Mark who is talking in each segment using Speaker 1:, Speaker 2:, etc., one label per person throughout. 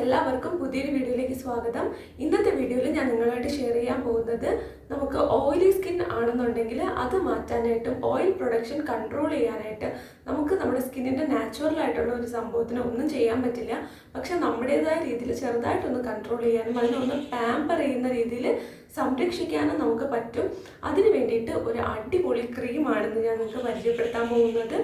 Speaker 1: എല്ലാവർക്കും പുതിയൊരു വീഡിയോയിലേക്ക് സ്വാഗതം. ഇന്നത്തെ വീഡിയോയിൽ ഞാൻ നിങ്ങളുമായിട്ട് ഷെയർ ചെയ്യാൻ പോകുന്നത് നമുക്ക് ഓയിലി സ്കിൻ ആണെന്നുണ്ടെങ്കിൽ അത് മാറ്റാനായിട്ടും ഓയിൽ പ്രൊഡക്ഷൻ കൺട്രോൾ ചെയ്യാനായിട്ട് നമുക്ക് നമ്മുടെ സ്കിന്നിൻ്റെ നാച്ചുറൽ ആയിട്ടുള്ള ഒരു സംഭവത്തിന് ഒന്നും ചെയ്യാൻ പറ്റില്ല. പക്ഷെ നമ്മുടേതായ രീതിയിൽ ചെറുതായിട്ടൊന്ന് കൺട്രോൾ ചെയ്യാനും അതിനൊന്ന് പാമ്പർ ചെയ്യുന്ന രീതിയിൽ സംരക്ഷിക്കാനും നമുക്ക് പറ്റും. അതിന് വേണ്ടിയിട്ട് ഒരു അടിപൊളി ക്രീമാണെന്ന് ഞാൻ നിങ്ങൾക്ക് പരിചയപ്പെടുത്താൻ പോകുന്നത്.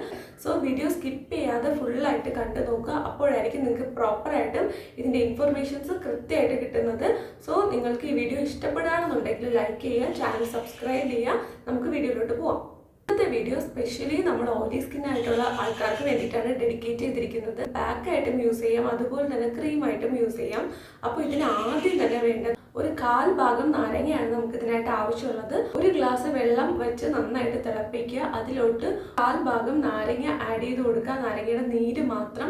Speaker 1: സോ വീഡിയോ സ്കിപ്പ് ചെയ്യാതെ ഫുള്ളായിട്ട് കണ്ടു നോക്കുക. അപ്പോഴായിരിക്കും നിങ്ങൾക്ക് പ്രോപ്പറായിട്ടും ഇതിൻ്റെ ഇൻഫർമേഷൻസ് കൃത്യമായിട്ട് കിട്ടുന്നത്. സോ നിങ്ങൾക്ക് ഈ വീഡിയോ ഇഷ്ടപ്പെടുകയാണെന്നുണ്ടെങ്കിൽ ലൈക്ക് ചെയ്യുക, ചാനൽ സബ്സ്ക്രൈബ് ചെയ്യുക. നമുക്ക് വീഡിയോയിലോട്ട് പോവാം. ഇന്നത്തെ വീഡിയോ സ്പെഷ്യലി നമ്മൾ ഓയിലി സ്കിൻ ആയിട്ടുള്ള ആൾക്കാർക്ക് വേണ്ടിയിട്ടാണ് ഡെഡിക്കേറ്റ് ചെയ്തിരിക്കുന്നത്. പാക്കായിട്ടും യൂസ് ചെയ്യാം, അതുപോലെ തന്നെ ക്രീമായിട്ടും യൂസ് ചെയ്യാം. അപ്പോൾ ഇതിന് ആദ്യം തന്നെ വേണ്ടത് ഒരു 1/4 ഭാഗം നാരങ്ങയാണ് നമുക്ക് ഇതിനായിട്ട് ആവശ്യമുള്ളത്. ഒരു ഗ്ലാസ് വെള്ളം വെച്ച് നന്നായിട്ട് തിളപ്പിക്കുക. അതിലോട്ട് 1/4 ഭാഗം നാരങ്ങ ആഡ് ചെയ്ത് കൊടുക്കുക, നാരങ്ങയുടെ നീര് മാത്രം.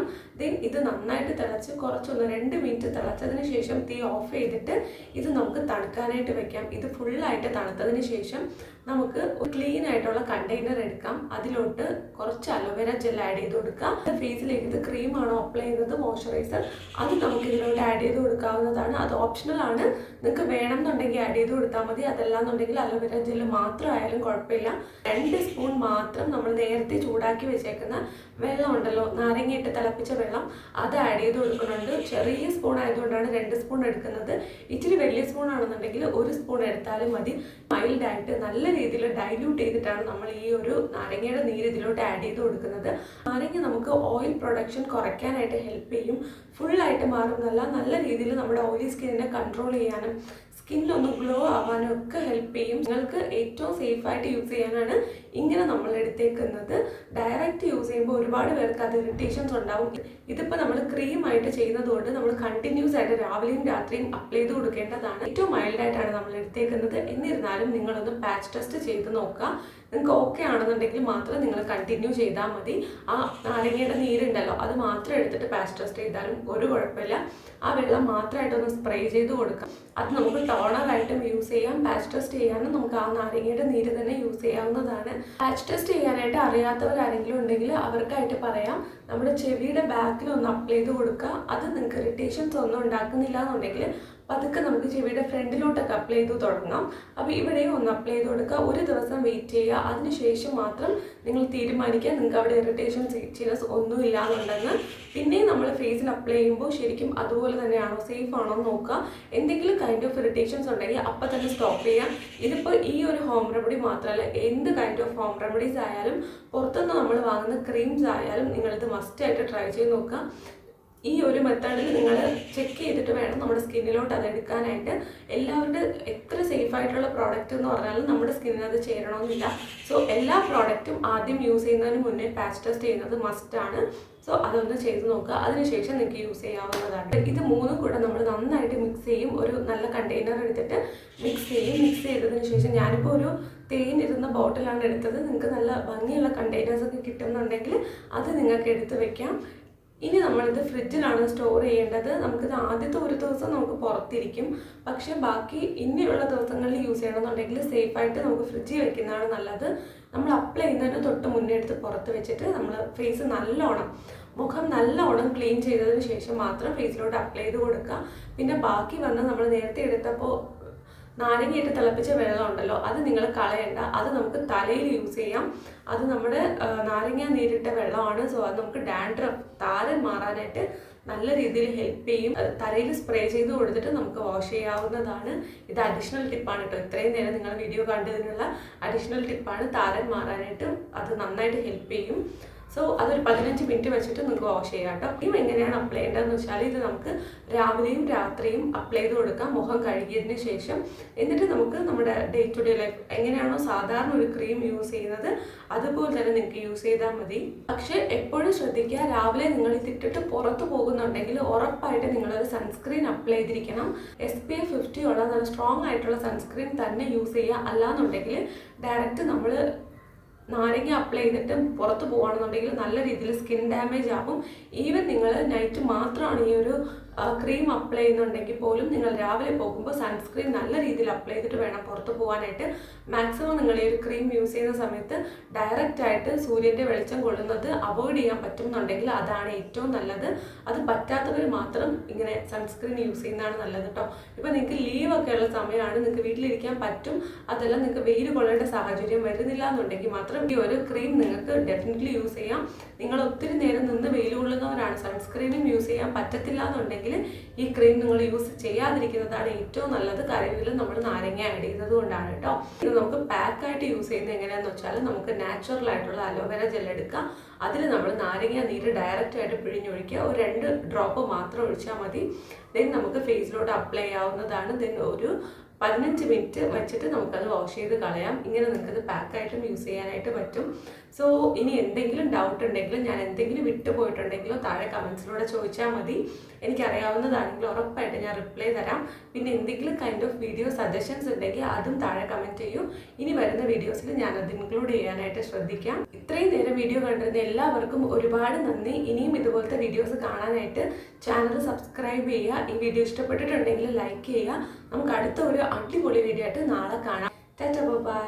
Speaker 1: ഇത് നന്നായിട്ട് തിളച്ച് കുറച്ചൊന്ന് 2 മിനിറ്റ് തിളച്ചതിന് ശേഷം തീ ഓഫ് ചെയ്തിട്ട് ഇത് നമുക്ക് തണുക്കാനായിട്ട് വെക്കാം. ഇത് ഫുള്ളായിട്ട് തണുത്തതിന് ശേഷം നമുക്ക് ഒരു ക്ലീൻ ആയിട്ടുള്ള കണ്ടെയ്നർ എടുക്കാം. അതിലോട്ട് കുറച്ച് അലോവേര ജെൽ ആഡ് ചെയ്ത് കൊടുക്കുക. ഫേസിലേക്ക് ഇത് ക്രീമാണോ അപ്ലൈ ചെയ്യുന്നത്, മോയ്സ്ചറൈസർ, അത് നമുക്ക് ഇതിലോട്ട് ആഡ് ചെയ്ത് കൊടുക്കാവുന്നതാണ്. അത് ഓപ്ഷണൽ ആണ്. നിങ്ങൾക്ക് വേണമെന്നുണ്ടെങ്കിൽ ആഡ് ചെയ്ത് കൊടുത്താൽ മതി. അതല്ലാന്നുണ്ടെങ്കിൽ അലോവേര ജെല്ല് മാത്രം ആയാലും കുഴപ്പമില്ല. 2 സ്പൂൺ മാത്രം നമ്മൾ നേരത്തെ ചൂടാക്കി വെച്ചേക്കുന്ന വെള്ളം ഉണ്ടല്ലോ, നാരങ്ങയിട്ട് തിളപ്പിച്ച വെള്ളം, അത് ആഡ് ചെയ്ത് കൊടുക്കുന്നുണ്ട്. ചെറിയ സ്പൂൺ ആയതുകൊണ്ടാണ് 2 സ്പൂൺ എടുക്കുന്നത്. ഇച്ചിരി വലിയ സ്പൂൺ ആണെന്നുണ്ടെങ്കിൽ 1 സ്പൂൺ എടുത്താലും മതി. മൈൽഡായിട്ട് നല്ല രീതിയിൽ ഡൈല്യൂട്ട് ചെയ്തിട്ടാണ് നമ്മൾ ഈ ഒരു നാരങ്ങയുടെ നീര് ഇതിലോട്ട് ആഡ് ചെയ്ത് കൊടുക്കുന്നത്. നാരങ്ങ നമുക്ക് ഓയിൽ പ്രൊഡക്ഷൻ കുറയ്ക്കാനായിട്ട് ഹെൽപ്പ് ചെയ്യും. ഫുള്ളായിട്ട് മാറുന്നല്ല, നല്ല രീതിയിൽ നമ്മുടെ ഓയിലി സ്കിന്നിനെ കൺട്രോൾ ചെയ്യാനും സ്കിന്നിലൊന്ന് ഗ്ലോ ആവാനും ഒക്കെ ഹെൽപ്പ് ചെയ്യും. നിങ്ങൾക്ക് ഏറ്റവും സേഫായിട്ട് യൂസ് ചെയ്യാനാണ് ഇങ്ങനെ നമ്മൾ എടുത്തേക്കുന്നത്. ഡയറക്റ്റ് യൂസ് ചെയ്യുമ്പോൾ ഒരുപാട് പേർക്ക് അത് ഇറിറ്റേഷൻസ് ഉണ്ടാവും. ഇതിപ്പോൾ നമ്മൾ ക്രീമായിട്ട് ചെയ്യുന്നത് കൊണ്ട് നമ്മൾ കണ്ടിന്യൂസ് ആയിട്ട് രാവിലെയും രാത്രിയും അപ്ലൈ ചെയ്ത് കൊടുക്കേണ്ടതാണ്. ഏറ്റവും മൈൽഡായിട്ടാണ് നമ്മൾ എടുത്തേക്കുന്നത്. എന്നിരുന്നാലും നിങ്ങളൊന്ന് പാച്ച് ടെസ്റ്റ് ചെയ്ത് നോക്കുക. നിങ്ങൾക്ക് ഓക്കെ ആണെന്നുണ്ടെങ്കിൽ മാത്രം നിങ്ങൾ കണ്ടിന്യൂ ചെയ്താൽ മതി. ആ നാരങ്ങയുടെ നീരുണ്ടല്ലോ, അത് മാത്രം എടുത്തിട്ട് പാച്ച് ടെസ്റ്റ് ചെയ്താലും ഒരു കുഴപ്പമില്ല. ആ വെള്ളം മാത്രമായിട്ടൊന്ന് സ്പ്രേ ചെയ്ത് കൊടുക്കാം. അത് നമുക്ക് ടോണറായിട്ടും യൂസ് ചെയ്യാം, പാച്ച് ടെസ്റ്റ് ചെയ്യാനും നമുക്ക് ആ നാരങ്ങയുടെ നീര് തന്നെ യൂസ് ചെയ്യാവുന്നതാണ്. പാച്ച് ടെസ്റ്റ് ചെയ്യാനായിട്ട് അറിയാത്തവരാരെങ്കിലും ഉണ്ടെങ്കിൽ അവർക്കായിട്ട് പറയാം, നമ്മുടെ ചെവിയുടെ ബാക്കിൽ ഒന്ന് അപ്ലൈ ചെയ്ത് കൊടുക്കുക. അത് നിങ്ങൾക്ക് ഇറിറ്റേഷൻസ് ഒന്നും ഉണ്ടാക്കുന്നില്ല എന്നുണ്ടെങ്കിൽ പതുക്കെ നമുക്ക് ചെവിയുടെ ഫ്രണ്ടിലോട്ടൊക്കെ അപ്ലൈ ചെയ്ത് തുടങ്ങാം. അപ്പോൾ ഇവിടെയും ഒന്ന് അപ്ലൈ ചെയ്ത് കൊടുക്കുക. ഒരു ദിവസം വെയിറ്റ് ചെയ്യുക. അതിനുശേഷം മാത്രം നിങ്ങൾ തീരുമാനിക്കുക നിങ്ങൾക്ക് അവിടെ ഇറിറ്റേഷൻസ് ഇച്ചിനസ് ഒന്നും ഇല്ലാന്നുണ്ടെങ്കിൽ. പിന്നെയും നമ്മൾ ഫേസിൽ അപ്ലൈ ചെയ്യുമ്പോൾ ശരിക്കും അതുപോലെ തന്നെയാണോ, സേഫ് ആണോ എന്ന് നോക്കുക. എന്തെങ്കിലും കൈൻഡ് ഓഫ് ഇറിറ്റേഷൻസ് ഉണ്ടെങ്കിൽ അപ്പം തന്നെ സ്റ്റോപ്പ് ചെയ്യാം. ഇതിപ്പോൾ ഈ ഒരു ഹോം റെമഡി മാത്രമല്ല, എന്ത് കൈൻഡ് ഓഫ് ഹോം റെമഡീസ് ആയാലും പുറത്തുനിന്ന് നമ്മൾ വാങ്ങുന്ന ക്രീംസ് ആയാലും നിങ്ങളിത് മസ്റ്റായിട്ട് ട്രൈ ചെയ്ത് നോക്കുക. ഈ ഒരു മെത്തേഡിൽ നിങ്ങൾ ചെക്ക് ചെയ്തിട്ട് വേണം നമ്മുടെ സ്കിന്നിലോട്ട് അത് എടുക്കാനായിട്ട്. എല്ലാവരുടെ എത്ര സേഫായിട്ടുള്ള പ്രോഡക്റ്റ് എന്ന് പറഞ്ഞാലും നമ്മുടെ സ്കിന്നിന് അത് ചേരണമെന്നില്ല. സോ എല്ലാ പ്രോഡക്റ്റും ആദ്യം യൂസ് ചെയ്യുന്നതിന് മുന്നേ പാച്ച് ടെസ്റ്റ് ചെയ്യുന്നത് മസ്റ്റാണ്. സോ അതൊന്ന് ചെയ്ത് നോക്കുക. അതിനുശേഷം നിങ്ങൾക്ക് യൂസ് ചെയ്യാവുന്നതാണ്. ഇത് മൂന്നും കൂടെ നമ്മൾ നന്നായിട്ട് മിക്സ് ചെയ്യും. ഒരു നല്ല കണ്ടെയ്നർ എടുത്തിട്ട് മിക്സ് ചെയ്യും. മിക്സ് ചെയ്തതിന് ശേഷം ഞാനിപ്പോൾ ഒരു തേനിരുന്ന ബോട്ടിലാണ് എടുത്തത്. നിങ്ങൾക്ക് നല്ല ഭംഗിയുള്ള കണ്ടെയ്നേഴ്സൊക്കെ കിട്ടുന്നുണ്ടെങ്കിൽ അത് നിങ്ങൾക്ക് എടുത്ത് വെക്കാം. ഇനി നമ്മളിത് ഫ്രിഡ്ജിലാണ് സ്റ്റോർ ചെയ്യേണ്ടത്. നമുക്കിത് ആദ്യത്തെ ഒരു ദിവസം നമുക്ക് പുറത്തിരിക്കും. പക്ഷേ ബാക്കി ഇനിയുള്ള ദിവസങ്ങളിൽ യൂസ് ചെയ്യണമെന്നുണ്ടെങ്കിൽ സേഫായിട്ട് നമുക്ക് ഫ്രിഡ്ജിൽ വെക്കുന്നതാണ് നല്ലത്. നമ്മൾ അപ്ലൈ ചെയ്യുന്നതിന് തൊട്ട് മുന്നേ എടുത്ത് പുറത്ത് വെച്ചിട്ട് നമ്മൾ ഫേസ് നല്ലോണം, മുഖം നല്ലോണം ക്ലീൻ ചെയ്തതിന് ശേഷം മാത്രം ഫേസിലോട്ട് അപ്ലൈ ചെയ്ത് കൊടുക്കുക. പിന്നെ ബാക്കി വന്ന് നമ്മൾ നേരത്തെ എടുത്തപ്പോൾ നാരങ്ങയിട്ട് തിളപ്പിച്ച വെള്ളം ഉണ്ടല്ലോ, അത് നിങ്ങൾ കളയണ്ട. അത് നമുക്ക് തലയിൽ യൂസ് ചെയ്യാം. അത് നമ്മുടെ നാരങ്ങ നീരിട്ട വെള്ളമാണ്. സോ അത് നമുക്ക് ഡാൻഡ്രഫ്, താരൻ മാറാനായിട്ട് നല്ല രീതിയിൽ ഹെൽപ്പ് ചെയ്യും. തലയിൽ സ്പ്രേ ചെയ്ത് കൊടുത്തിട്ട് നമുക്ക് വാഷ് ചെയ്യാവുന്നതാണ്. ഇത് അഡീഷണൽ ടിപ്പാണ് കേട്ടോ. ഇത്രയും നേരം നിങ്ങൾ വീഡിയോ കണ്ടതിനുള്ള അഡീഷണൽ ടിപ്പാണ്. താരൻ മാറാനായിട്ട് അത് നന്നായിട്ട് ഹെൽപ്പ് ചെയ്യും. സോ അതൊരു 15 മിനിറ്റ് വെച്ചിട്ട് നിങ്ങൾക്ക് വാഷ് ചെയ്യാം കേട്ടോ. ഇതും എങ്ങനെയാണ് അപ്ലൈ ചെയ്യേണ്ടതെന്ന് വെച്ചാൽ ഇത് നമുക്ക് രാവിലെയും രാത്രിയും അപ്ലൈ ചെയ്ത് കൊടുക്കാം, മുഖം കഴുകിയതിന് ശേഷം. എന്നിട്ട് നമുക്ക് നമ്മുടെ ഡേ ടു ഡേ ലൈഫ് എങ്ങനെയാണോ സാധാരണ ഒരു ക്രീം യൂസ് ചെയ്യുന്നത് അതുപോലെ തന്നെ നിങ്ങൾക്ക് യൂസ് ചെയ്താൽ മതി. പക്ഷേ എപ്പോഴും ശ്രദ്ധിക്കുക, രാവിലെ നിങ്ങൾ ഇതിട്ടിട്ട് പുറത്ത് പോകുന്നുണ്ടെങ്കിൽ ഉറപ്പായിട്ട് നിങ്ങളൊരു സൺസ്ക്രീൻ അപ്ലൈ ചെയ്തിരിക്കണം. SPF 50 ഉള്ള നല്ല സ്ട്രോങ് ആയിട്ടുള്ള സൺസ്ക്രീൻ തന്നെ യൂസ് ചെയ്യുക. അല്ലാന്നുണ്ടെങ്കിൽ ഡയറക്റ്റ് നമ്മൾ നാരങ്ങ അപ്ലൈ ചെയ്തിട്ട് പുറത്ത് പോകുകയാണെന്നുണ്ടെങ്കിൽ നല്ല രീതിയിൽ സ്കിൻ ഡാമേജ് ആകും. ഈവൻ നിങ്ങൾ നൈറ്റ് മാത്രമാണ് ഈ ഒരു ക്രീം അപ്ലൈ ചെയ്യുന്നുണ്ടെങ്കിൽ പോലും നിങ്ങൾ രാവിലെ പോകുമ്പോൾ സൺസ്ക്രീൻ നല്ല രീതിയിൽ അപ്ലൈ ചെയ്തിട്ട് വേണം പുറത്ത് പോകാനായിട്ട്. മാക്സിമം നിങ്ങൾ ഈ ഒരു ക്രീം യൂസ് ചെയ്യുന്ന സമയത്ത് ഡയറക്റ്റ് ആയിട്ട് സൂര്യൻ്റെ വെളിച്ചം കൊള്ളുന്നത് അവോയ്ഡ് ചെയ്യാൻ പറ്റുന്നുണ്ടെങ്കിൽ അതാണ് ഏറ്റവും നല്ലത്. അത് പറ്റാത്തവർ മാത്രം ഇങ്ങനെ സൺസ്ക്രീൻ യൂസ് ചെയ്യുന്നതാണ് നല്ലത് കേട്ടോ. ഇപ്പോൾ നിങ്ങൾക്ക് ലീവൊക്കെ ഉള്ള സമയമാണ്, നിങ്ങൾക്ക് വീട്ടിലിരിക്കാൻ പറ്റും, അതെല്ലാം നിങ്ങൾക്ക് വെയിൽ കൊള്ളേണ്ട സാഹചര്യം വരുന്നില്ല എന്നുണ്ടെങ്കിൽ മാത്രം ഈ ഒരു ക്രീം നിങ്ങൾക്ക് ഡെഫിനറ്റ്ലി യൂസ് ചെയ്യാം. നിങ്ങൾ ഒത്തിരി നേരം നിന്ന് വെയിൽ കൊള്ളുന്നവരാണ്, സൺസ്ക്രീനും യൂസ് ചെയ്യാൻ പറ്റത്തില്ല എന്നുണ്ടെങ്കിൽ ഈ ക്രീം നിങ്ങൾ യൂസ് ചെയ്യാതിരിക്കുന്നതാണ് ഏറ്റവും നല്ലത്. കറിയിൽ നമ്മൾ നാരങ്ങ ആഡ് ചെയ്യുന്നത് കൊണ്ടാണ് കേട്ടോ. ഇത് നമുക്ക് പാക്കായിട്ട് യൂസ് ചെയ്യുന്നത് എങ്ങനെയാണെന്ന് വെച്ചാൽ നമുക്ക് നാച്ചുറൽ ആയിട്ടുള്ള അലോവേര ജെൽ എടുക്കാം. അതിൽ നമ്മൾ നാരങ്ങ നീര് ഡയറക്റ്റ് ആയിട്ട് പിഴിഞ്ഞൊഴിക്കുക. ഒരു 2 ഡ്രോപ്പ് മാത്രം ഒഴിച്ചാൽ മതി. ദെൻ നമുക്ക് ഫേസിലോട്ട് അപ്ലൈ ചെയ്യാവുന്നതാണ്. ദെൻ ഒരു 15 മിനിറ്റ് വെച്ചിട്ട് നമുക്കത് വാഷ് ചെയ്ത് കളയാം. ഇങ്ങനെ നിങ്ങൾക്കത് പാക്കായിട്ടും യൂസ് ചെയ്യാനായിട്ട് പറ്റും. സോ ഇനി എന്തെങ്കിലും ഡൗട്ട് ഉണ്ടെങ്കിലും ഞാൻ എന്തെങ്കിലും വിട്ടുപോയിട്ടുണ്ടെങ്കിലോ താഴെ കമൻസിലൂടെ ചോദിച്ചാൽ മതി. എനിക്കറിയാവുന്നതാണെങ്കിൽ ഉറപ്പായിട്ട് ഞാൻ റിപ്ലൈ തരാം. പിന്നെ എന്തെങ്കിലും കൈൻഡ് ഓഫ് വീഡിയോ സജഷൻസ് ഉണ്ടെങ്കിൽ അതും താഴെ കമൻറ്റ് ചെയ്യൂ. ഇനി വരുന്ന വീഡിയോസിൽ ഞാനത് ഇൻക്ലൂഡ് ചെയ്യാനായിട്ട് ശ്രദ്ധിക്കാം. ഇത്രയും നേരം വീഡിയോ കണ്ടിരുന്ന എല്ലാവർക്കും ഒരുപാട് നന്ദി. ഇനിയും ഇതുപോലത്തെ വീഡിയോസ് കാണാനായിട്ട് ചാനൽ സബ്സ്ക്രൈബ് ചെയ്യുക. ഈ വീഡിയോ ഇഷ്ടപ്പെട്ടിട്ടുണ്ടെങ്കിൽ ലൈക്ക് ചെയ്യുക. നമുക്ക് അടുത്ത ഒരു അടിപൊളി വീഡിയോ ആയിട്ട് നാളെ കാണാം. Tata bye.